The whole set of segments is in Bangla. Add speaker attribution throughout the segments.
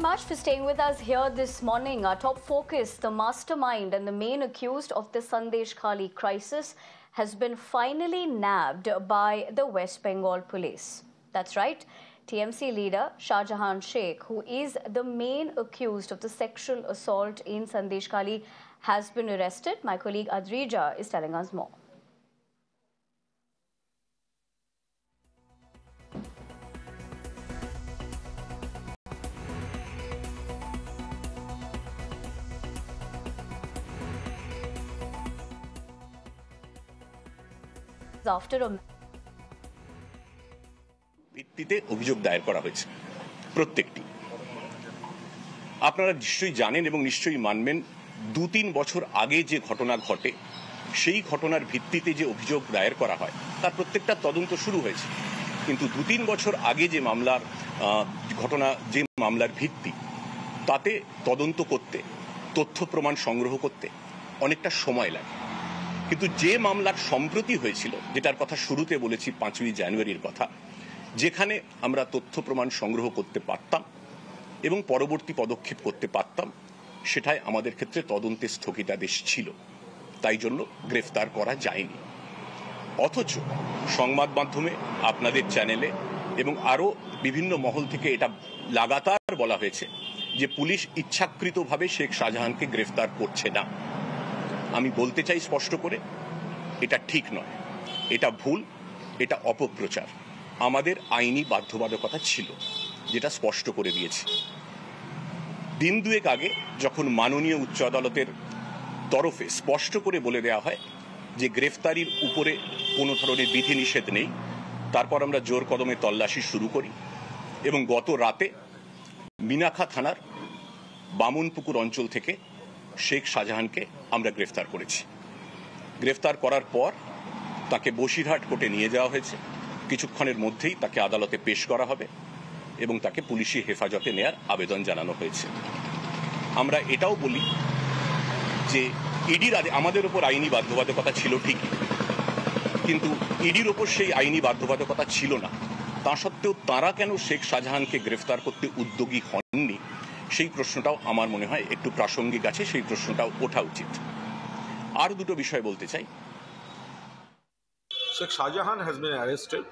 Speaker 1: much for staying with us here this morning. Our top focus, the mastermind and the main accused of the Sandesh Khali crisis, has been finally nabbed by the West Bengal police. That's right. TMC leader Shah Jahan Sheikh, who is the main accused of the sexual assault in Sandesh Khali, has been arrested. My colleague Adrija is telling us more. After a
Speaker 2: ভিত্তিতে অভিযোগ দায়ের করা হয়েছে প্রত্যেকটি। আপনারা নিশ্চয়ই জানেন এবং নিশ্চয়ই মানবেন ২-৩ বছর আগে যে ঘটনা ঘটে সেই ঘটনার ভিত্তিতে যে অভিযোগ দায়ের করা হয় তার প্রত্যেকটা তদন্ত শুরু হয়েছে, কিন্তু ২-৩ বছর আগে যে মামলার ঘটনা, যে মামলার ভিত্তি, তাতে তদন্ত করতে, তথ্য প্রমাণ সংগ্রহ করতে অনেকটা সময় লাগে। কিন্তু যে মামলার সম্প্রতি হয়েছিল, যেটার কথা শুরুতে বলেছি ৫ই জানুয়ারির কথা, যেখানে আমরা তথ্য প্রমাণ সংগ্রহ করতে পারতাম এবং পরবর্তী পদক্ষেপ করতে পারতাম, সেটাই আমাদের ক্ষেত্রে তদন্তে স্থগিতাদেশ ছিল, তাই জন্য গ্রেফতার করা যায়নি। অথচ সংবাদ মাধ্যমে, আপনাদের চ্যানেলে এবং আরও বিভিন্ন মহল থেকে এটা লাগাতার বলা হয়েছে যে পুলিশ ইচ্ছাকৃতভাবে শেখ শাহজাহানকে গ্রেফতার করছে না। আমি বলতে চাই স্পষ্ট করে, এটা ঠিক নয়, এটা ভুল, এটা অপপ্রচার। আমাদের আইনি বাধ্যবাধকতা ছিল, যেটা স্পষ্ট করে দিয়েছে। দিন দুয়েক আগে যখন মাননীয় উচ্চ আদালতের তরফে স্পষ্ট করে বলে দেওয়া হয় যে গ্রেফতারির উপরে কোনো ধরনের বিধিনিষেধ নেই, তারপর আমরা জোর কদমে তল্লাশি শুরু করি এবং গত রাতে মিনাখা থানার বামুনপুকুর অঞ্চল থেকে শেখ শাহজাহানকে আমরা গ্রেফতার করেছি। গ্রেফতার করার পর তাকে বসিরহাট কোর্টে নিয়ে যাওয়া হয়েছে। কিছুক্ষণের মধ্যেই তাকে আদালতে পেশ করা হবে এবং তাকে পুলিশি হেফাজতে নেয়ার আবেদন জানানো হয়েছে। আমরা এটাও বলি যে ইডির আমাদের উপর আইনি বাধ্যবাধকতা ছিল ঠিকই, কিন্তু ইডির ওপর সেই আইনি বাধ্যবাধকতা ছিল না। তা সত্ত্বেও তারা কেন শেখ শাহজাহানকে গ্রেফতার করতে উদ্যোগী হননি, সেই প্রশ্নটাও আমার মনে হয় একটু প্রাসঙ্গিক আছে, সেই প্রশ্নটাও ওঠা উচিত। আর দুটো বিষয় বলতে চাই।
Speaker 3: Sheikh Shahjahan has been arrested.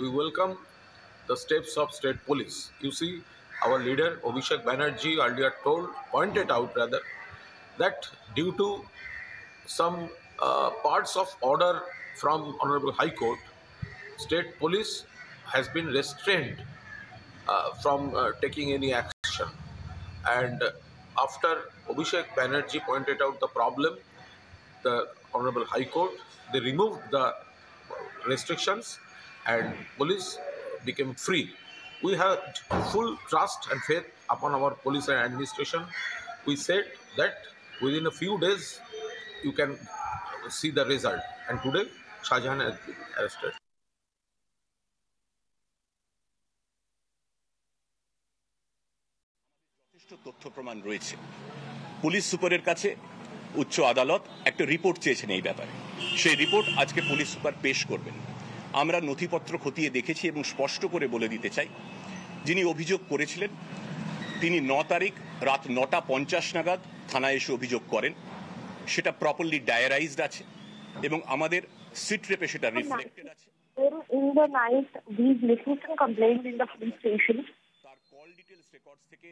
Speaker 3: We welcome the steps of state police. You see, our leader Abhishek Banerjee earlier pointed out that due to some parts of order from Honorable High Court, state police has been restrained from taking any action. And after Abhishek Banerjee pointed out the problem, the Honorable High Court, they removed the restrictions and police became free. We had full trust and faith upon our police and administration. We said that within a few days you can see the result, and today Shahjahan has been arrested.
Speaker 2: তথ্য প্রমাণ রয়েছে। পুলিশ সুপারের কাছে উচ্চ আদালত একটা রিপোর্ট চেয়েছেন এই ব্যাপারে। সেই রিপোর্ট আজকে পুলিশ সুপার পেশ করবেন। আমরা নথিপত্র খতিয়ে দেখেছি এবং স্পষ্ট করে বলে দিতে চাই, যিনি অভিযোগ করেছিলেন তিনি ৯ তারিখ রাত ৯:৫০ নাগাদ থানায় এসে অভিযোগ করেন। সেটা প্রপারলি ডায়ারাইজড আছে এবং আমাদের সিট রেপে সেটা রিফ্লেক্টেড আছে।
Speaker 4: In the night, these listeners complained in the police station.
Speaker 2: তার কল ডিটেইলস রেকর্ডস থেকে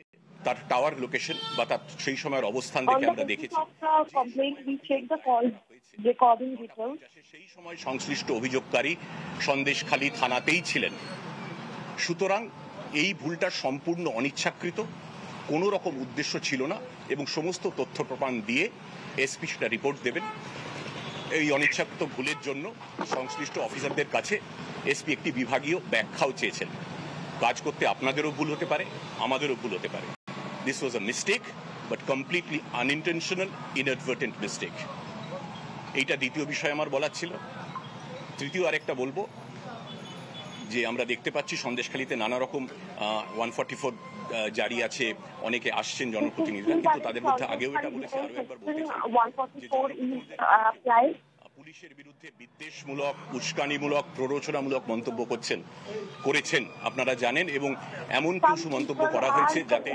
Speaker 2: তার টাওয়ার লোকেশন বা তার সেই সময়ের অবস্থান দেখে আমরা দেখেছি সেই সময় সংশ্লিষ্ট অভিযোগকারী সন্দেশখালী থানাতেই ছিলেন। সুতরাং এই ভুলটা সম্পূর্ণ অনিচ্ছাকৃত, কোনো রকম উদ্দেশ্য ছিল না এবং সমস্ত তথ্য প্রমাণ দিয়ে এসপি সেটা রিপোর্ট দেবেন। এই অনিচ্ছাকৃত ভুলের জন্য সংশ্লিষ্ট অফিসারদের কাছে এসপি একটি বিভাগীয় ব্যাখ্যাও চেয়েছেন। কাজ করতে আপনাদেরও ভুল হতে পারে, আমাদেরও ভুল হতে পারে। This was a mistake, but completely unintentional, inadvertent mistake. এইটা দ্বিতীয় বিষয় আমার বলার ছিল। তৃতীয় আরেকটা বলবো যে আমরা দেখতে পাচ্ছি সন্দেশখালীতে নানা রকম 144 জারি আছে, অনেকে আসছেন জনপ্রতিনিধিরা, কিন্তু তাদের মধ্যে আগেও এটা বলেছি, আরো একবার বলতে চাই, পুলিশের বিরুদ্ধে বিদ্বেষমূলক, উস্কানিমূলক, প্ররোচনামূলক মন্তব্য করেছেন আপনারা জানেন, এবং এমন কিছু মন্তব্য করা হয়েছে যাতে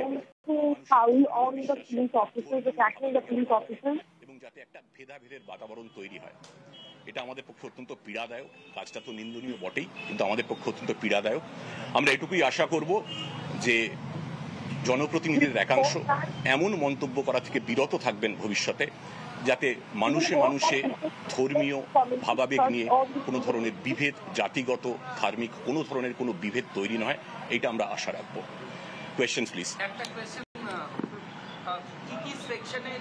Speaker 2: এবং যাতে একটা ভেদাভেদের বাতাবরণ তৈরি হয়। এটা আমাদের পক্ষে অত্যন্ত পীড়াদায়ক। কাজটা তো নিন্দনীয় বটেই, কিন্তু আমাদের পক্ষে অত্যন্ত পীড়াদায়ক। আমরা এটুকুই আশা করব যে জনপ্রতিনিধিদের একাংশ এমন মন্তব্য করা থেকে বিরত থাকবেন ভবিষ্যতে, যাতে মানুষে মানুষে ধর্মীয় ভাবাবেগ নিয়ে কোনো ধরনের বিভেদ, জাতিগত, ধার্মিক কোনো ধরনের কোনো বিভেদ তৈরি নয়, এটা আমরা আশা রাখবো। Question please.
Speaker 5: একটা কোয়েশ্চেন, কি কি সেকশনে